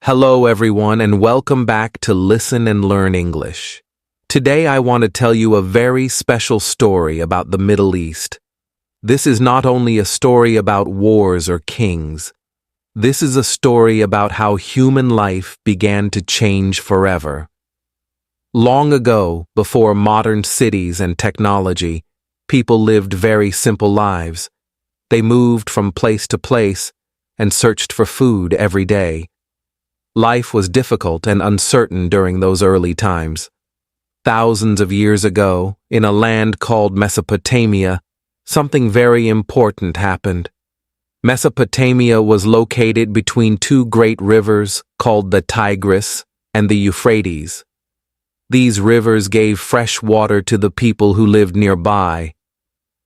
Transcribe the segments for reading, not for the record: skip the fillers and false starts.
Hello everyone and welcome back to Listen and Learn English. Today I want to tell you a very special story about the Middle East. This is not only a story about wars or kings. This is a story about how human life began to change forever. Long ago, before modern cities and technology, people lived very simple lives. They moved from place to place and searched for food every day. Life was difficult and uncertain during those early times. Thousands of years ago, in a land called Mesopotamia, something very important happened. Mesopotamia was located between two great rivers called the Tigris and the Euphrates. These rivers gave fresh water to the people who lived nearby.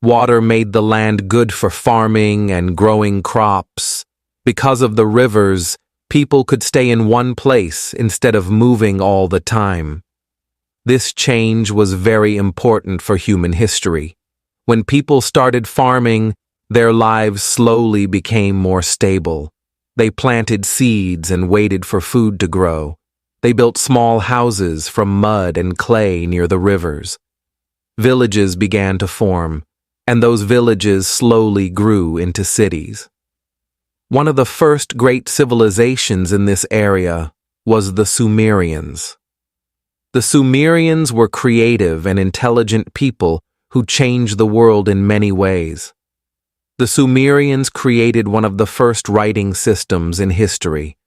Water made the land good for farming and growing crops. Because of the rivers, people could stay in one place instead of moving all the time. This change was very important for human history. When people started farming, their lives slowly became more stable. They planted seeds and waited for food to grow. They built small houses from mud and clay near the rivers. Villages began to form, and those villages slowly grew into cities. One of the first great civilizations in this area was the Sumerians. The Sumerians were creative and intelligent people who changed the world in many ways. The Sumerians created one of the first writing systems in history.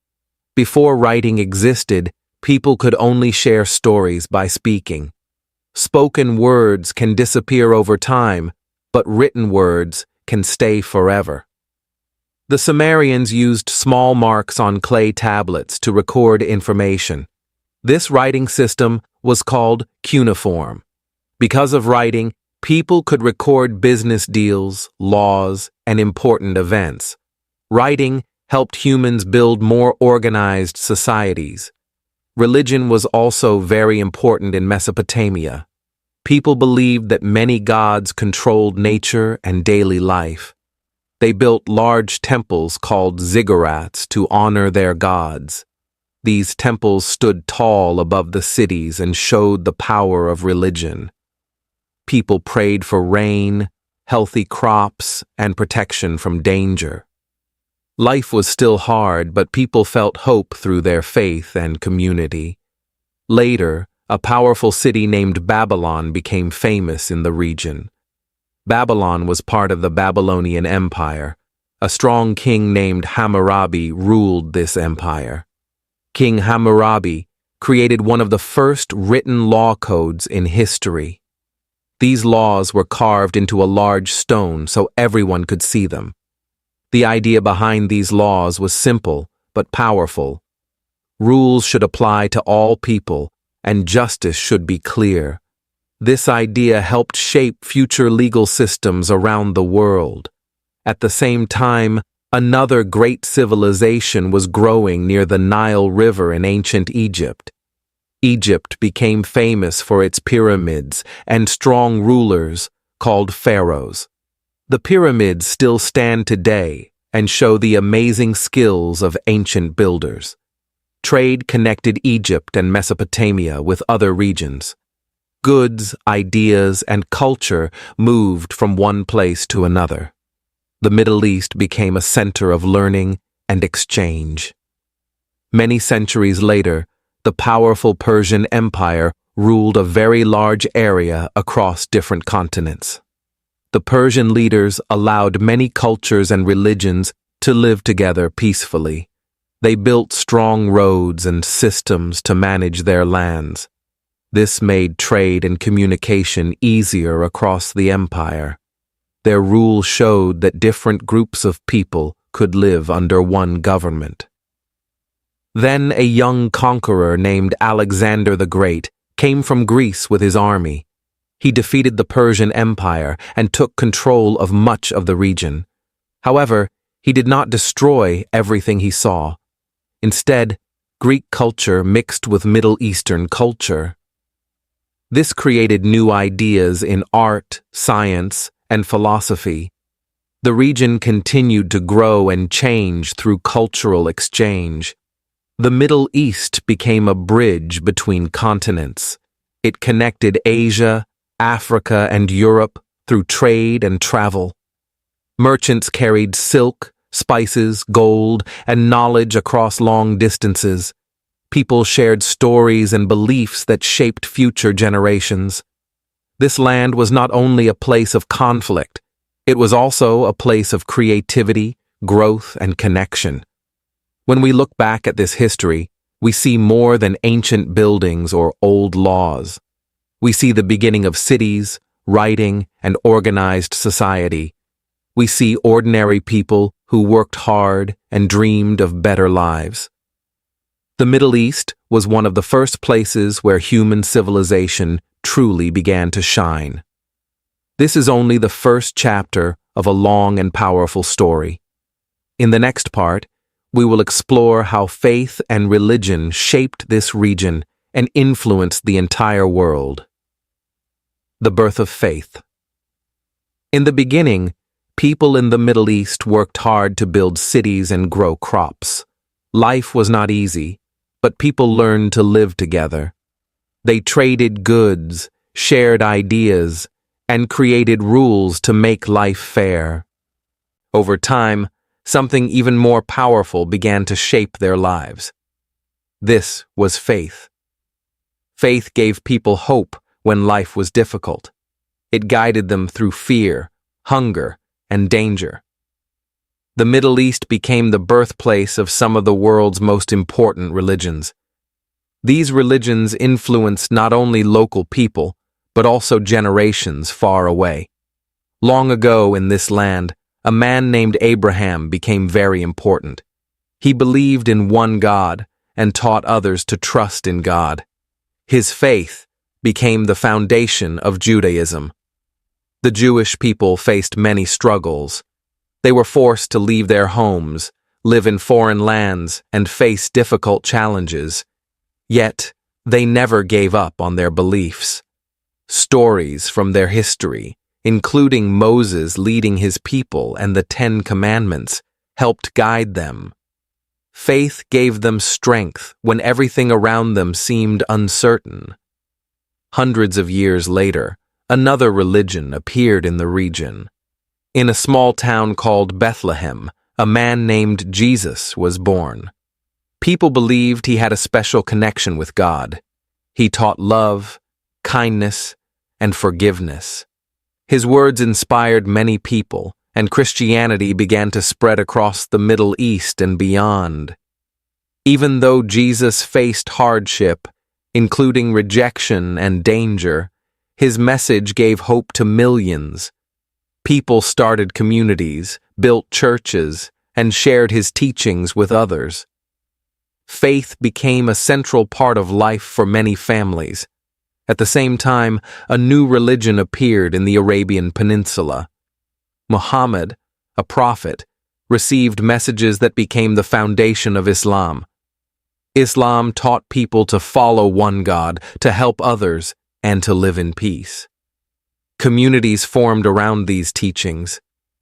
Before writing existed, people could only share stories by speaking. Spoken words can disappear over time, but written words can stay forever. The Sumerians used small marks on clay tablets to record information. This writing system was called cuneiform. Because of writing, people could record business deals, laws, and important events. Writing helped humans build more organized societies. Religion was also very important in Mesopotamia. People believed that many gods controlled nature and daily life. They built large temples called ziggurats to honor their gods. These temples stood tall above the cities and showed the power of religion. People prayed for rain, healthy crops, and protection from danger. Life was still hard, but people felt hope through their faith and community. Later, a powerful city named Babylon became famous in the region. Babylon was part of the Babylonian Empire. A strong king named Hammurabi ruled this empire. King Hammurabi created one of the first written law codes in history. These laws were carved into a large stone so everyone could see them. The idea behind these laws was simple but powerful. Rules should apply to all people, and justice should be clear. This idea helped shape future legal systems around the world. At the same time, another great civilization was growing near the Nile River in ancient Egypt. Egypt became famous for its pyramids and strong rulers called pharaohs. The pyramids still stand today and show the amazing skills of ancient builders. Trade connected Egypt and Mesopotamia with other regions. Goods, ideas, and culture moved from one place to another. The Middle East became a center of learning and exchange. Many centuries later, the powerful Persian Empire ruled a very large area across different continents. The Persian leaders allowed many cultures and religions to live together peacefully. They built strong roads and systems to manage their lands. This made trade and communication easier across the empire. Their rule showed that different groups of people could live under one government. Then a young conqueror named Alexander the Great came from Greece with his army. He defeated the Persian Empire and took control of much of the region. However, he did not destroy everything he saw. Instead, Greek culture mixed with Middle Eastern culture. This created new ideas in art, science, and philosophy. The region continued to grow and change through cultural exchange. The Middle East became a bridge between continents. It connected Asia, Africa, and Europe through trade and travel. Merchants carried silk, spices, gold, and knowledge across long distances. People shared stories and beliefs that shaped future generations. This land was not only a place of conflict, it was also a place of creativity, growth, and connection. When we look back at this history, we see more than ancient buildings or old laws. We see the beginning of cities, writing, and organized society. We see ordinary people who worked hard and dreamed of better lives. The Middle East was one of the first places where human civilization truly began to shine. This is only the first chapter of a long and powerful story. In the next part, we will explore how faith and religion shaped this region and influenced the entire world. The birth of faith. In the beginning, people in the Middle East worked hard to build cities and grow crops. Life was not easy, but people learned to live together. They traded goods, shared ideas, and created rules to make life fair. Over time, something even more powerful began to shape their lives. This was faith. Faith gave people hope when life was difficult. It guided them through fear, hunger, and danger. The Middle East became the birthplace of some of the world's most important religions. These religions influenced not only local people, but also generations far away. Long ago in this land, a man named Abraham became very important. He believed in one God and taught others to trust in God. His faith became the foundation of Judaism. The Jewish people faced many struggles. They were forced to leave their homes, live in foreign lands, and face difficult challenges. Yet, they never gave up on their beliefs. Stories from their history, including Moses leading his people and the 10 Commandments, helped guide them. Faith gave them strength when everything around them seemed uncertain. Hundreds of years later, another religion appeared in the region. In a small town called Bethlehem, a man named Jesus was born. People believed he had a special connection with God. He taught love, kindness, and forgiveness. His words inspired many people, and Christianity began to spread across the Middle East and beyond. Even though Jesus faced hardship, including rejection and danger, his message gave hope to millions. People started communities, built churches, and shared his teachings with others. Faith became a central part of life for many families. At the same time, a new religion appeared in the Arabian Peninsula. Muhammad, a prophet, received messages that became the foundation of Islam. Islam taught people to follow one God, to help others, and to live in peace. Communities formed around these teachings,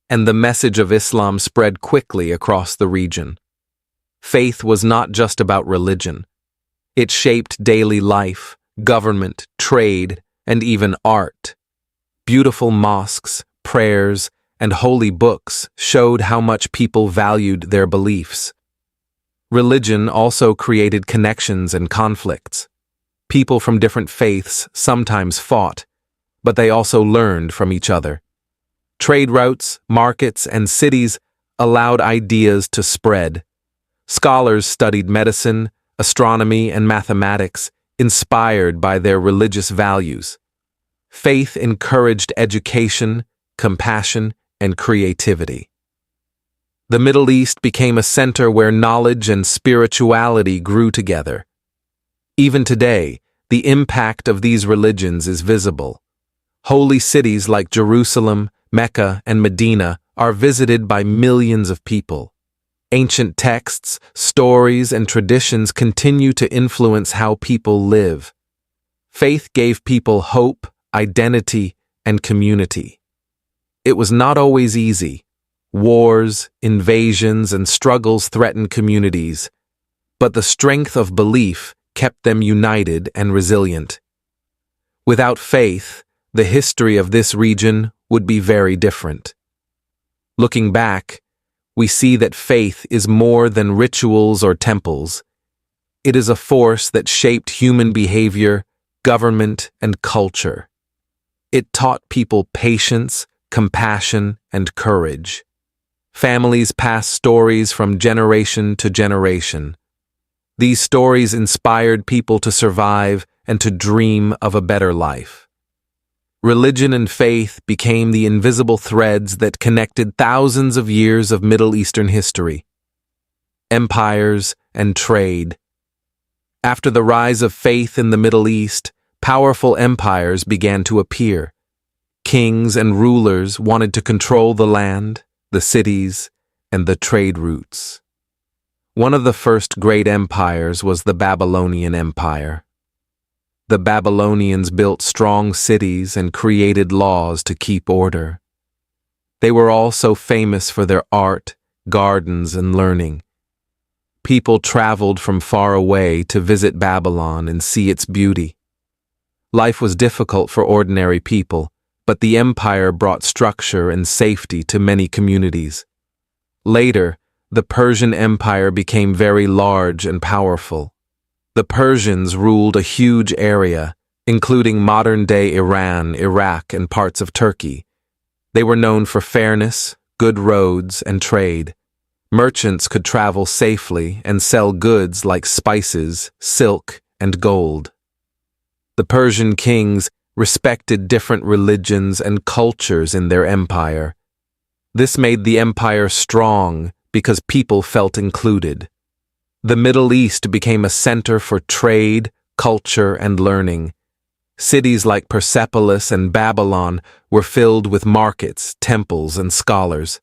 and the message of Islam spread quickly across the region. Faith was not just about religion. It shaped daily life, government, trade, and even art. Beautiful mosques, prayers, and holy books showed how much people valued their beliefs. Religion also created connections and conflicts. People from different faiths sometimes fought, but they also learned from each other. Trade routes, markets, and cities allowed ideas to spread. Scholars studied medicine, astronomy, and mathematics, inspired by their religious values. Faith encouraged education, compassion, and creativity. The Middle East became a center where knowledge and spirituality grew together. Even today, the impact of these religions is visible. Holy cities like Jerusalem, Mecca, and Medina are visited by millions of people. Ancient texts, stories, and traditions continue to influence how people live. Faith gave people hope, identity, and community. It was not always easy. Wars, invasions, and struggles threatened communities. but the strength of belief kept them united and resilient. Without faith, the history of this region would be very different. Looking back, we see that faith is more than rituals or temples. It is a force that shaped human behavior, government, and culture. It taught people patience, compassion, and courage. Families passed stories from generation to generation. These stories inspired people to survive and to dream of a better life. Religion and faith became the invisible threads that connected thousands of years of Middle Eastern history. Empires and trade. After the rise of faith in the Middle East, powerful empires began to appear. Kings and rulers wanted to control the land, the cities, and the trade routes. One of the first great empires was the Babylonian Empire. The Babylonians built strong cities and created laws to keep order. They were also famous for their art, gardens, and learning. People traveled from far away to visit Babylon and see its beauty. Life was difficult for ordinary people, but the empire brought structure and safety to many communities. Later, the Persian Empire became very large and powerful. The Persians ruled a huge area, including modern-day Iran, Iraq, and parts of Turkey. They were known for fairness, good roads, and trade. Merchants could travel safely and sell goods like spices, silk, and gold. The Persian kings respected different religions and cultures in their empire. This made the empire strong because people felt included. The Middle East became a center for trade, culture, and learning. Cities like Persepolis and Babylon were filled with markets, temples, and scholars.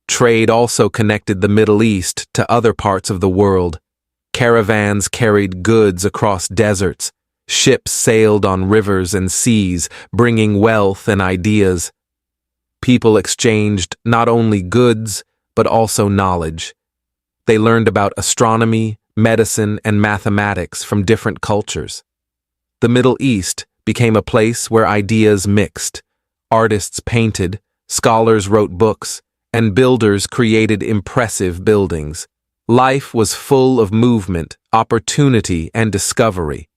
Trade also connected the Middle East to other parts of the world. Caravans carried goods across deserts. Ships sailed on rivers and seas, bringing wealth and ideas. People exchanged not only goods, but also knowledge. They learned about astronomy, medicine, and mathematics from different cultures. The Middle East became a place where ideas mixed. Artists painted, scholars wrote books, and builders created impressive buildings. Life was full of movement, opportunity, and discovery.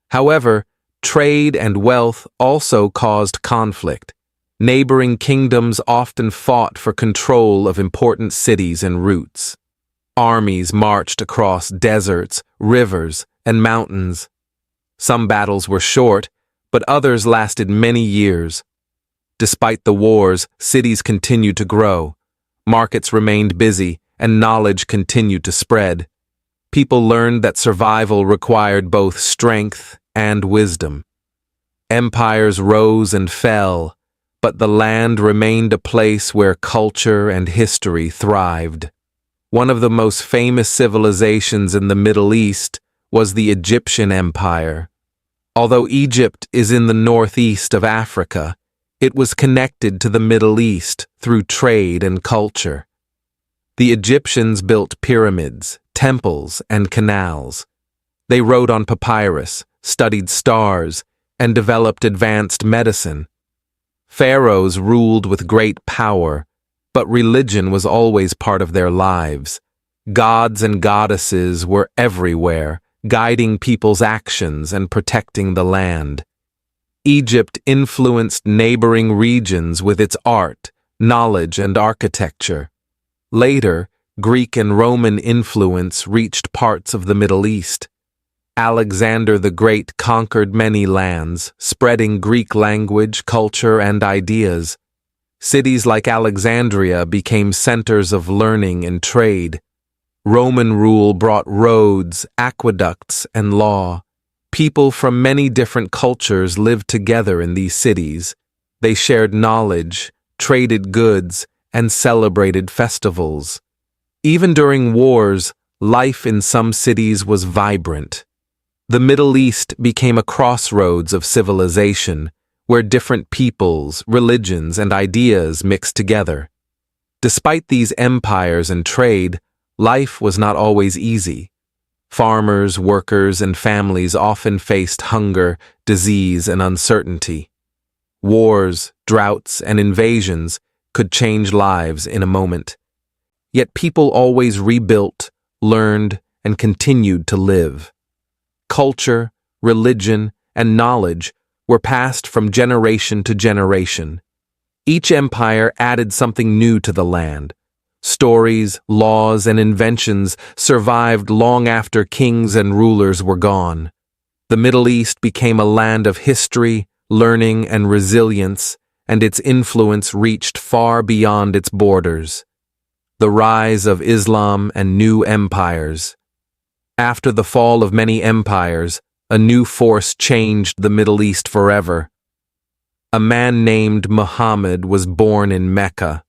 However, trade and wealth also caused conflict. Neighboring kingdoms often fought for control of important cities and routes. Armies marched across deserts, rivers, and mountains. Some battles were short, but others lasted many years. Despite the wars, cities continued to grow. Markets remained busy, and knowledge continued to spread. People learned that survival required both strength and wisdom. Empires rose and fell, but the land remained a place where culture and history thrived. One of the most famous civilizations in the Middle East was the Egyptian Empire. Although Egypt is in the northeast of Africa, it was connected to the Middle East through trade and culture. The Egyptians built pyramids, temples, and canals. They wrote on papyrus, studied stars, and developed advanced medicine. Pharaohs ruled with great power, but religion was always part of their lives. Gods and goddesses were everywhere, guiding people's actions and protecting the land. Egypt influenced neighboring regions with its art, knowledge, and architecture. Later, Greek and Roman influence reached parts of the Middle East. Alexander the Great conquered many lands, spreading Greek language, culture, and ideas. Cities like Alexandria became centers of learning and trade. Roman rule brought roads, aqueducts, and law. People from many different cultures lived together in these cities. They shared knowledge, traded goods, and celebrated festivals. Even during wars, life in some cities was vibrant. The Middle East became a crossroads of civilization, where different peoples, religions, and ideas mixed together. Despite these empires and trade, life was not always easy. Farmers, workers, and families often faced hunger, disease, and uncertainty. Wars, droughts, and invasions could change lives in a moment. Yet people always rebuilt, learned, and continued to live. Culture, religion, and knowledge were passed from generation to generation. Each empire added something new to the land. Stories, laws, and inventions survived long after kings and rulers were gone. The Middle East became a land of history, learning, and resilience, and its influence reached far beyond its borders. The rise of Islam and new empires. After the fall of many empires, a new force changed the Middle East forever. A man named Muhammad was born in Mecca.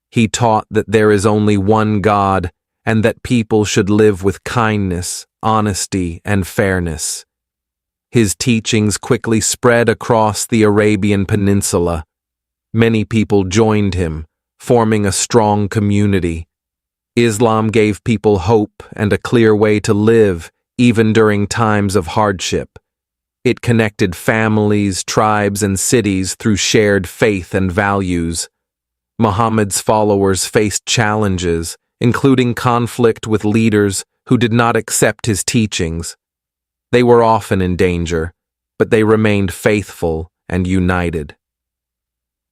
He taught that there is only one God and that people should live with kindness, honesty, and fairness. His teachings quickly spread across the Arabian Peninsula. Many people joined him, forming a strong community. Islam gave people hope and a clear way to live, even during times of hardship. It connected families, tribes, and cities through shared faith and values. Muhammad's followers faced challenges, including conflict with leaders who did not accept his teachings. They were often in danger, but they remained faithful and united.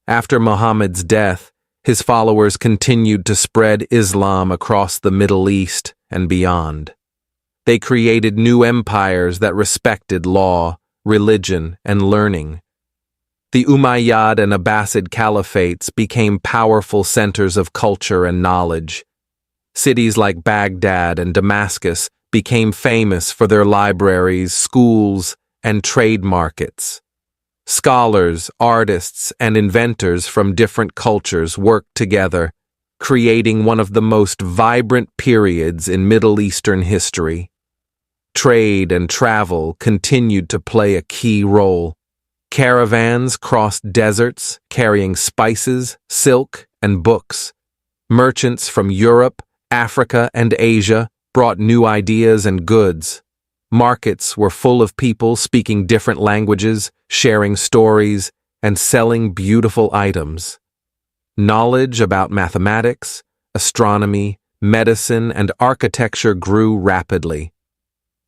After Muhammad's death, his followers continued to spread Islam across the Middle East and beyond. They created new empires that respected law, religion, and learning. The Umayyad and Abbasid caliphates became powerful centers of culture and knowledge. Cities like Baghdad and Damascus became famous for their libraries, schools, and trade markets. Scholars, artists, and inventors from different cultures worked together, creating one of the most vibrant periods in Middle Eastern history. Trade and travel continued to play a key role. Caravans crossed deserts, carrying spices, silk, and books. Merchants from Europe, Africa, and Asia brought new ideas and goods. Markets were full of people speaking different languages, sharing stories, and selling beautiful items. Knowledge about mathematics, astronomy, medicine, and architecture grew rapidly.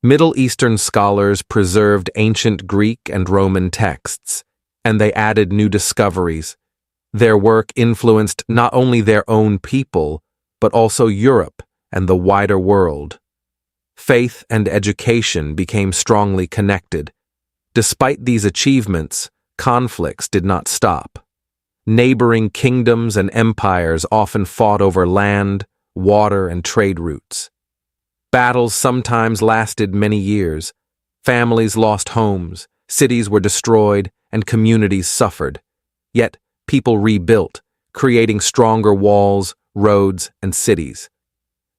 Middle Eastern scholars preserved ancient Greek and Roman texts, and they added new discoveries. Their work influenced not only their own people, but also Europe and the wider world. Faith and education became strongly connected. Despite these achievements, conflicts did not stop. Neighboring kingdoms and empires often fought over land, water, and trade routes. Battles sometimes lasted many years. Families lost homes, cities were destroyed, and communities suffered. Yet, people rebuilt, creating stronger walls, roads, and cities.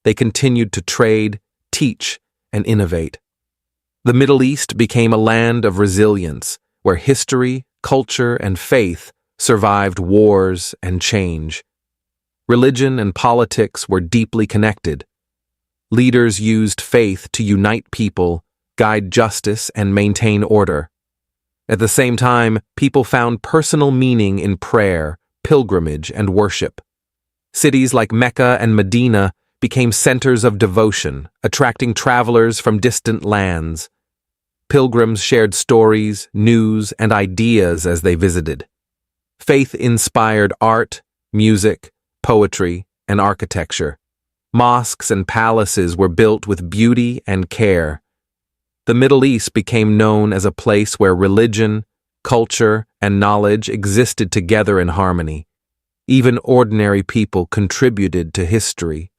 They continued to trade, teach, and innovate. The Middle East became a land of resilience, where history, culture, and faith survived wars and change. Religion and politics were deeply connected. Leaders used faith to unite people, guide justice, and maintain order. At the same time, people found personal meaning in prayer, pilgrimage, and worship. Cities like Mecca and Medina became centers of devotion, attracting travelers from distant lands. Pilgrims shared stories, news, and ideas as they visited. Faith inspired art, music, poetry, and architecture. Mosques and palaces were built with beauty and care. The Middle East became known as a place where religion, culture, and knowledge existed together in harmony. Even ordinary people contributed to history.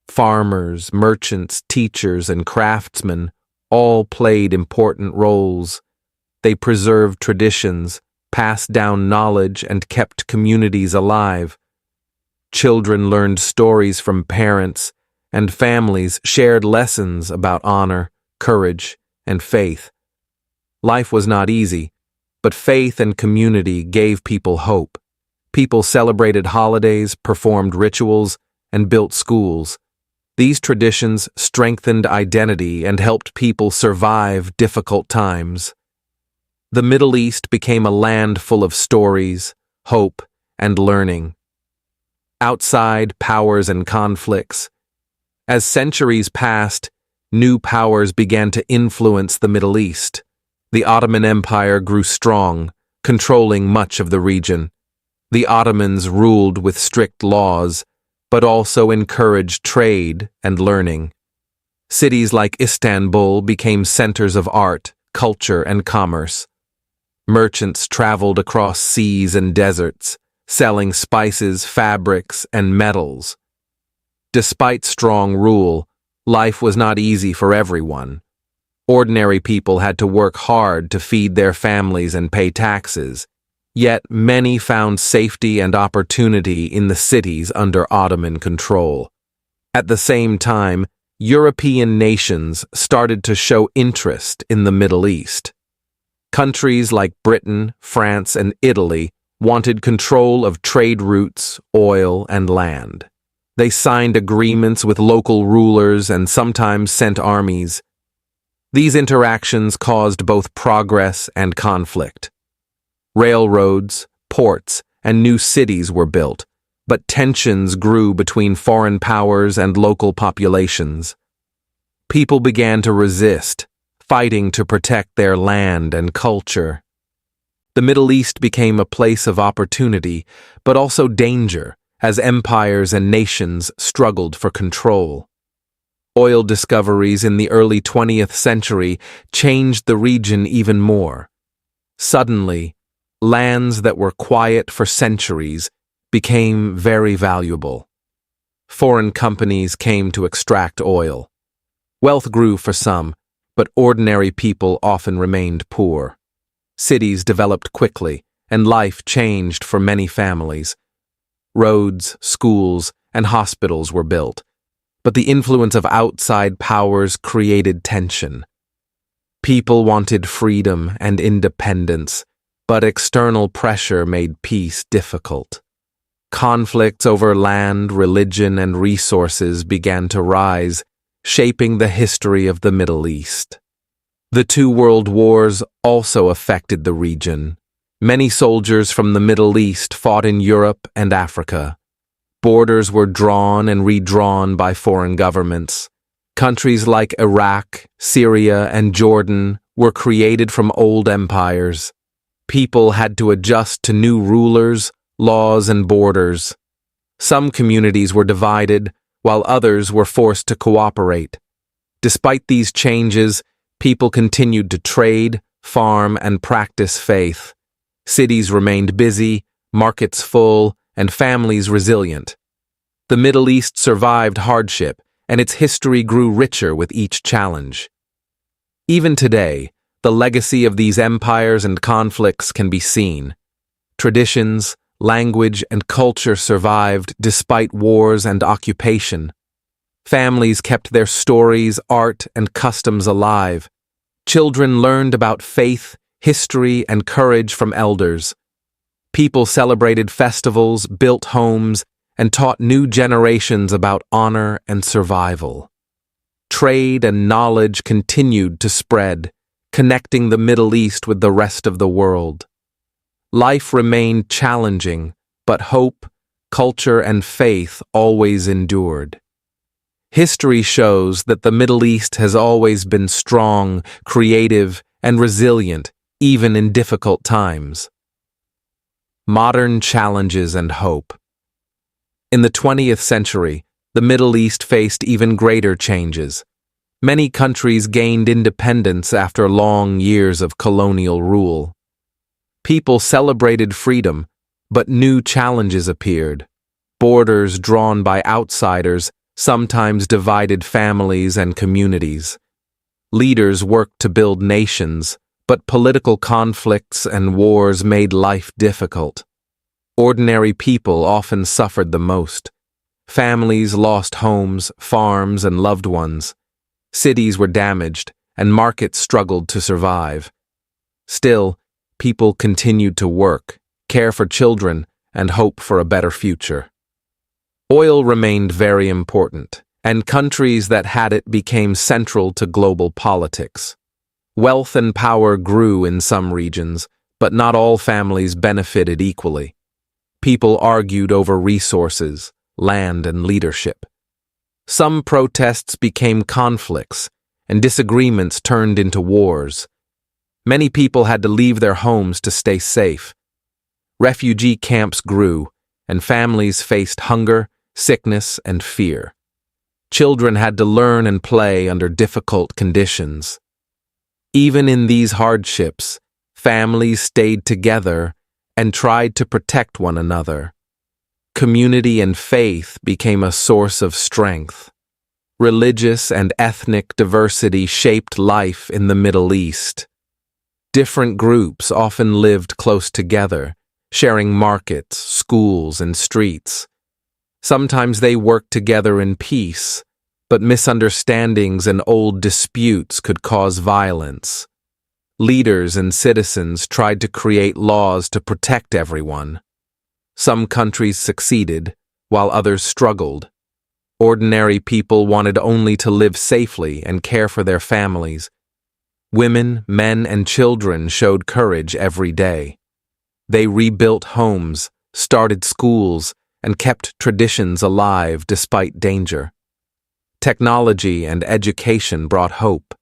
Farmers, merchants, teachers, and craftsmen all played important roles. They preserved traditions, passed down knowledge, and kept communities alive. Children learned stories from parents, and families shared lessons about honor, courage, and faith. Life was not easy, but faith and community gave people hope. People celebrated holidays, performed rituals, and built schools. These traditions strengthened identity and helped people survive difficult times. The Middle East became a land full of stories, hope, and learning. Outside powers and conflicts. As centuries passed, new powers began to influence the Middle East. The Ottoman Empire grew strong, controlling much of the region. The Ottomans ruled with strict laws, but also encouraged trade and learning. Cities like Istanbul became centers of art, culture, and commerce. Merchants traveled across seas and deserts, selling spices, fabrics, and metals. Despite strong rule, life was not easy for everyone. Ordinary people had to work hard to feed their families and pay taxes, yet many found safety and opportunity in the cities under Ottoman control. At the same time, European nations started to show interest in the Middle East. Countries like Britain, France, and Italy wanted control of trade routes, oil, and land. They signed agreements with local rulers and sometimes sent armies. These interactions caused both progress and conflict. Railroads, ports, and new cities were built, but tensions grew between foreign powers and local populations. People began to resist, fighting to protect their land and culture. The Middle East became a place of opportunity, but also danger, as empires and nations struggled for control. Oil discoveries in the early 20th century changed the region even more. Suddenly, lands that were quiet for centuries became very valuable. Foreign companies came to extract oil. Wealth grew for some, but ordinary people often remained poor. Cities developed quickly, and life changed for many families. Roads, schools, and hospitals were built, but the influence of outside powers created tension. People wanted freedom and independence, but external pressure made peace difficult. Conflicts over land, religion, and resources began to rise, shaping the history of the Middle East. The two world wars also affected the region. Many soldiers from the Middle East fought in Europe and Africa. Borders were drawn and redrawn by foreign governments. Countries like Iraq, Syria, and Jordan were created from old empires. People had to adjust to new rulers, laws, and borders. Some communities were divided, while others were forced to cooperate. Despite these changes, people continued to trade, farm, and practice faith. Cities remained busy, markets full, and families resilient. The Middle East survived hardship, and its history grew richer with each challenge. Even today, the legacy of these empires and conflicts can be seen. Traditions, language, and culture survived despite wars and occupation. Families kept their stories, art, and customs alive. Children learned about faith, history, and courage from elders. People celebrated festivals, built homes, and taught new generations about honor and survival. Trade and knowledge continued to spread, connecting the Middle East with the rest of the world. Life remained challenging, but hope, culture, and faith always endured. History shows that the Middle East has always been strong, creative, and resilient, even in difficult times. Modern challenges and hope. In the 20th century, the Middle East faced even greater changes. Many countries gained independence after long years of colonial rule. People celebrated freedom, but new challenges appeared. Borders drawn by outsiders sometimes divided families and communities. Leaders worked to build nations, but political conflicts and wars made life difficult. Ordinary people often suffered the most. Families lost homes, farms, and loved ones. Cities were damaged, and markets struggled to survive. Still, people continued to work, care for children, and hope for a better future. Oil remained very important, and countries that had it became central to global politics. Wealth and power grew in some regions, but not all families benefited equally. People argued over resources, land, and leadership. Some protests became conflicts, and disagreements turned into wars. Many people had to leave their homes to stay safe. Refugee camps grew, and families faced hunger, sickness, and fear. Children had to learn and play under difficult conditions. Even in these hardships, families stayed together and tried to protect one another. Community and faith became a source of strength. Religious and ethnic diversity shaped life in the Middle East. Different groups often lived close together, sharing markets, schools, and streets. Sometimes they worked together in peace, but misunderstandings and old disputes could cause violence. Leaders and citizens tried to create laws to protect everyone. Some countries succeeded, while others struggled. Ordinary people wanted only to live safely and care for their families. Women, men, and children showed courage every day. They rebuilt homes, started schools, and kept traditions alive despite danger. Technology and education brought hope.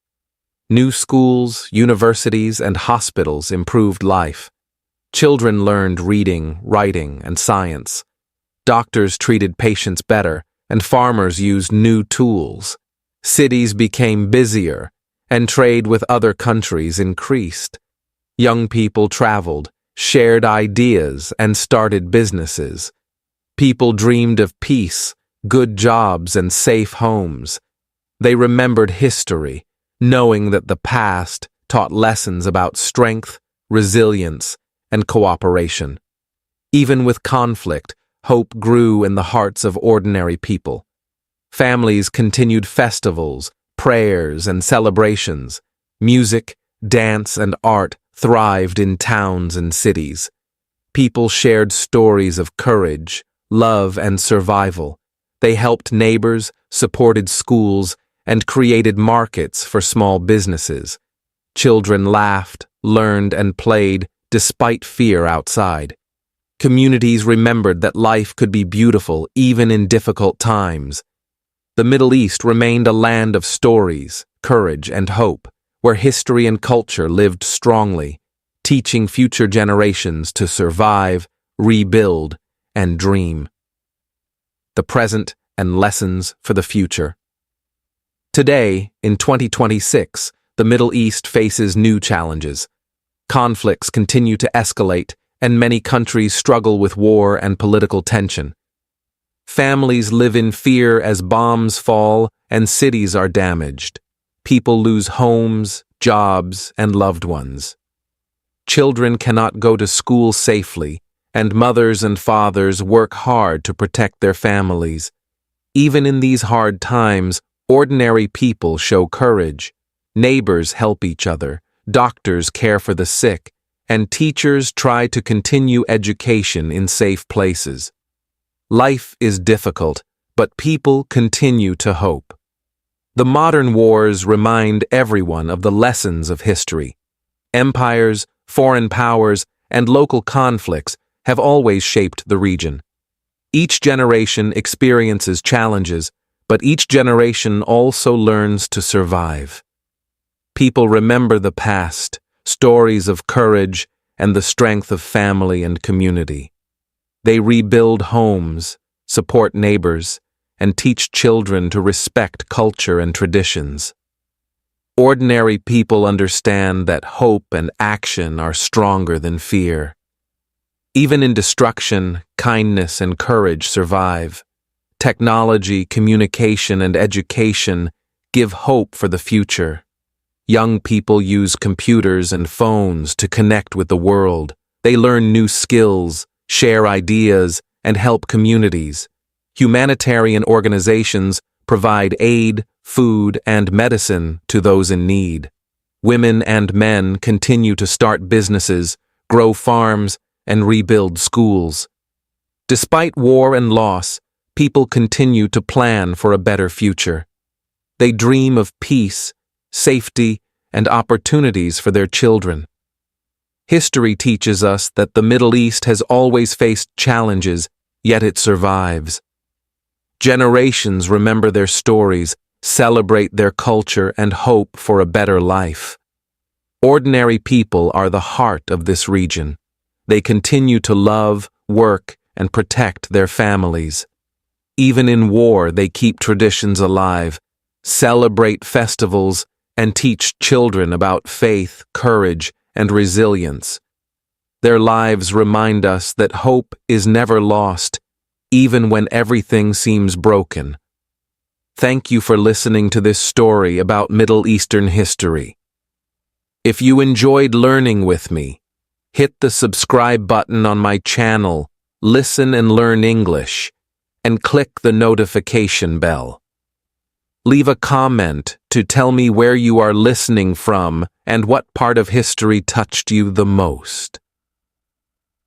New schools, universities, and hospitals improved life. Children learned reading, writing, and science. Doctors treated patients better, and farmers used new tools. Cities became busier, and trade with other countries increased. Young people traveled, shared ideas, and started businesses. People dreamed of peace, good jobs, and safe homes. They remembered history, knowing that the past taught lessons about strength, resilience, and cooperation. Even with conflict, hope grew in the hearts of ordinary people. Families continued festivals, prayers, and celebrations. Music, dance, and art thrived in towns and cities. People shared stories of courage, love, and survival. They helped neighbors, supported schools, and created markets for small businesses. Children laughed, learned, and played despite fear outside. Communities remembered that life could be beautiful even in difficult times. The Middle East remained a land of stories, courage, and hope, where history and culture lived strongly, teaching future generations to survive, rebuild, and dream. The present and lessons for the future. Today, in 2026, the Middle East faces new challenges. Conflicts continue to escalate, and many countries struggle with war and political tension. Families live in fear as bombs fall and cities are damaged. People lose homes, jobs, and loved ones. Children cannot go to school safely, and mothers and fathers work hard to protect their families. Even in these hard times, ordinary people show courage. Neighbors help each other, doctors care for the sick, and teachers try to continue education in safe places. Life is difficult, but people continue to hope. The modern wars remind everyone of the lessons of history. Empires, foreign powers, and local conflicts have always shaped the region. Each generation experiences challenges, but each generation also learns to survive. People remember the past, stories of courage, and the strength of family and community. They rebuild homes, support neighbors, and teach children to respect culture and traditions. Ordinary people understand that hope and action are stronger than fear. Even in destruction, kindness and courage survive. Technology, communication, and education give hope for the future. Young people use computers and phones to connect with the world. They learn new skills, share ideas, and help communities. Humanitarian organizations provide aid, food, and medicine to those in need. Women and men continue to start businesses, grow farms, and rebuild schools. Despite war and loss, people continue to plan for a better future. They dream of peace, safety, and opportunities for their children. History teaches us that the Middle East has always faced challenges, yet it survives. Generations remember their stories, celebrate their culture, and hope for a better life. Ordinary people are the heart of this region. They continue to love, work, and protect their families. Even in war, they keep traditions alive, celebrate festivals, and teach children about faith, courage, and resilience. Their lives remind us that hope is never lost, even when everything seems broken. Thank you for listening to this story about Middle Eastern history. If you enjoyed learning with me, hit the subscribe button on my channel, Listen and Learn English, and click the notification bell. Leave a comment to tell me where you are listening from and what part of history touched you the most.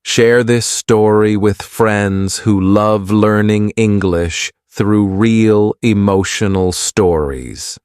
Share this story with friends who love learning English through real emotional stories.